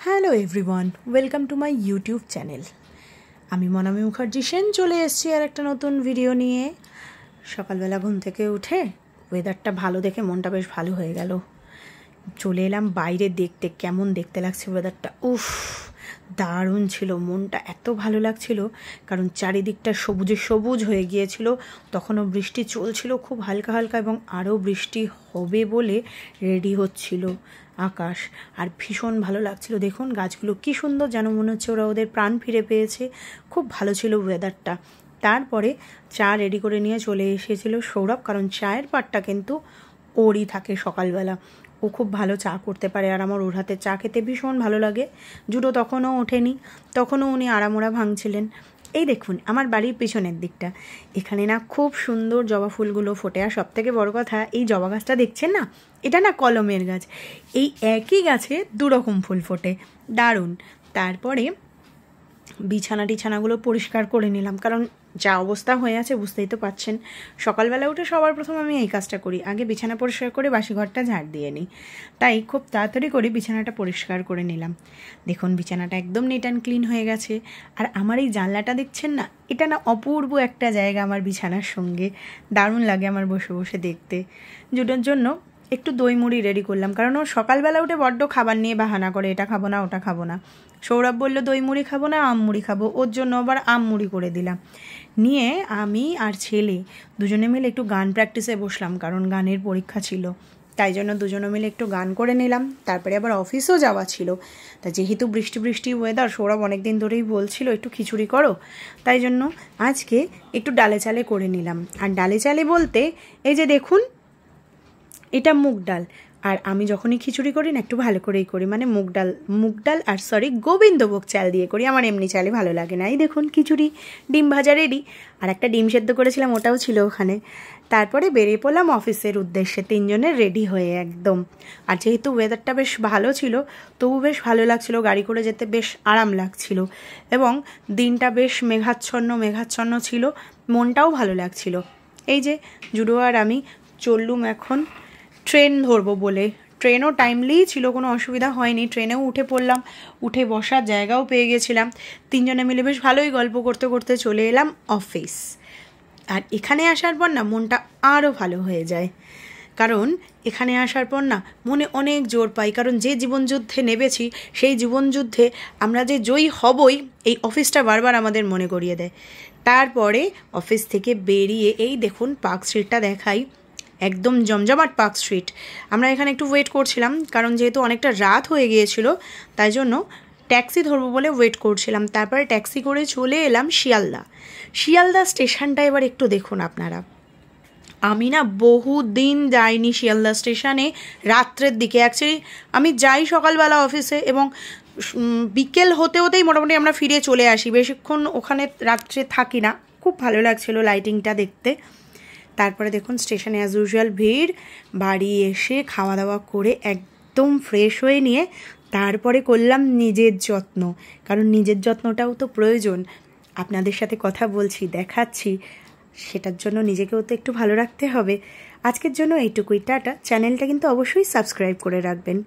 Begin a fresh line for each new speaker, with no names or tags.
Hello everyone, welcome to my YouTube channel. আমি মনামি মুখার্জি সেন চলে এসেছি আর একটা নতুন ভিডিও নিয়ে। সকালবেলা ঘুম থেকে উঠে ওয়েদারটা ভালো দেখে মনটা বেশ ভালো হয়ে গেল। চলে এলাম বাইরে দেখতে কেমন দেখতে লাগছে ওয়েদারটা। উফ, দারুণ ছিল, মনটা এত ভালো লাগছিল কারণ চারিদিকটা সবুজে সবুজ হয়ে গিয়েছিল। তখনও বৃষ্টি চলছিল খুব হালকা হালকা এবং আরও বৃষ্টি হবে বলে রেডি হচ্ছিল আকাশ। আর ভীষণ ভালো লাগছিল, দেখুন গাছগুলো কি সুন্দর, যেন মনে হচ্ছে ওরা ওদের প্রাণ ফিরে পেয়েছে। খুব ভালো ছিল ওয়েদারটা। তারপরে চা রেডি করে নিয়ে চলে এসেছিল সৌরভ, কারণ চায়ের পাটটা কিন্তু ওরই থাকে সকালবেলা। ও খুব ভালো চা করতে পারে আর আমার ওর হাতে চা খেতে ভীষণ ভালো লাগে। জুটো তখনও ওঠেনি, তখনও উনি আড়ামোড়া ভাঙছিলেন। এই দেখুন আমার বাড়ির পিছনের দিকটা, এখানে না খুব সুন্দর জবা ফুলগুলো ফোটে। আর সবথেকে বড় কথা, এই জবা গাছটা দেখছেন না, এটা না কলমের গাছ। এই একই গাছে দুরকম ফুল ফোটে, দারুণ। তারপরে বিছানাগুলো পরিষ্কার করে নিলাম, কারণ যা অবস্থা হয়ে আছে বুঝতেই তো পাচ্ছেন। সকালবেলা উঠে সবার প্রথম আমি এই কাজটা করি, আগে বিছানা পরিষ্কার করে বাসি ঘরটা ঝাড় দিয়ে নিই। তাই খুব তাড়াতাড়ি করে বিছানাটা পরিষ্কার করে নিলাম। দেখুন বিছানাটা একদম নিট অ্যান্ড ক্লিন হয়ে গেছে। আর আমার এই জানলাটা দেখছেন না, এটা না অপূর্ব একটা জায়গা আমার বিছানার সঙ্গে, দারুণ লাগে আমার বসে বসে দেখতে। জুটোর জন্য একটু দই মুড়ি রেডি করলাম, কারণ ও সকালবেলা উঠে বড্ড খাবার নিয়ে বাহানা করে, এটা খাবো না ওটা খাবো না। সৌরভ বললো দই মুড়ি খাবো না, আম মুড়ি খাবো, ওর জন্য আবার আম মুড়ি করে দিলাম। নিয়ে আমি আর ছেলে দুজনে মিলে একটু গান প্র্যাকটিসে বসলাম, কারণ গানের পরীক্ষা ছিল। তাই জন্য দুজনে মিলে একটু গান করে নিলাম। তারপরে আবার অফিসেও যাওয়া ছিল। তা যেহেতু বৃষ্টি ওয়েদার, সৌরভ অনেক দিন ধরেই বলছিল একটু খিচুড়ি করো, তাই জন্য আজকে একটু ডালে চালে করে নিলাম। আর ডালে চালে বলতে এই যে দেখুন, এটা মুগ ডাল। আর আমি যখনই খিচুড়ি করি না একটু ভালো করেই করি, মানে মুগ ডাল আর গোবিন্দভোগ চাল দিয়ে করি, আমার এমনি চালে ভালো লাগে না। এই দেখুন খিচুড়ি, ডিম ভাজা রেডি, আর একটা ডিম সেদ্ধ করেছিলাম ওটাও ছিল ওখানে। তারপরে বেরিয়ে পড়লাম অফিসের উদ্দেশ্যে, তিনজনের রেডি হয়ে একদম। আর যেহেতু ওয়েদারটা বেশ ভালো ছিল, তবু বেশ ভালো লাগছিল, গাড়ি করে যেতে বেশ আরাম লাগছিল। এবং দিনটা বেশ মেঘাচ্ছন্ন ছিল, মনটাও ভালো লাগছিল। এই যে জুডো আর আমি চললুম এখন ট্রেন ধরবো বলে। ট্রেনও টাইমলিই ছিল, কোনো অসুবিধা হয়নি। ট্রেনেও উঠে পড়লাম, উঠে বসার জায়গাও পেয়ে গেছিলাম। তিনজনে মিলে বেশ ভালোই গল্প করতে করতে চলে এলাম অফিস। আর এখানে আসার পর না মনটা আরও ভালো হয়ে যায়, কারণ এখানে আসার পর না মনে অনেক জোর পাই, কারণ যে জীবনযুদ্ধে নেমেছি সেই জীবনযুদ্ধে আমরা যে জয়ী হবই, এই অফিসটা বারবার আমাদের মনে করিয়ে দেয়। তারপরে অফিস থেকে বেরিয়ে এই দেখুন পার্ক স্ট্রিটটা দেখাই, একদম জমজমাট পার্ক স্ট্রিট। আমরা এখানে একটু ওয়েট করছিলাম, কারণ যেহেতু অনেকটা রাত হয়ে গিয়েছিল, তাই জন্য ট্যাক্সি ধরবো বলে ওয়েট করছিলাম। তারপরে ট্যাক্সি করে চলে এলাম শিয়ালদা স্টেশনটা। এবার একটু দেখুন আপনারা, আমি না বহুদিন যাইনি শিয়ালদা স্টেশনে রাত্রের দিকে। অ্যাকচুয়ালি আমি যাই সকালবেলা অফিসে, এবং বিকেল হতেই মোটামুটি আমরা ফিরে চলে আসি, বেশিক্ষণ ওখানে রাত্রে থাকি না। খুব ভালো লাগছিল লাইটিংটা দেখতে। তারপরে দেখুন স্টেশনে অ্যাজ ইউজুয়াল ভিড়। বাড়ি এসে খাওয়া দাওয়া করে একদম ফ্রেশ হয়ে নিয়ে তারপরে করলাম নিজের যত্ন, কারণ নিজের যত্নটাও তো প্রয়োজন। আপনাদের সাথে কথা বলছি, দেখাচ্ছি, সেটার জন্য নিজেকেও তো একটু ভালো রাখতে হবে। আজকের জন্য এইটুকুই, টাটা। চ্যানেলটা কিন্তু অবশ্যই সাবস্ক্রাইব করে রাখবেন।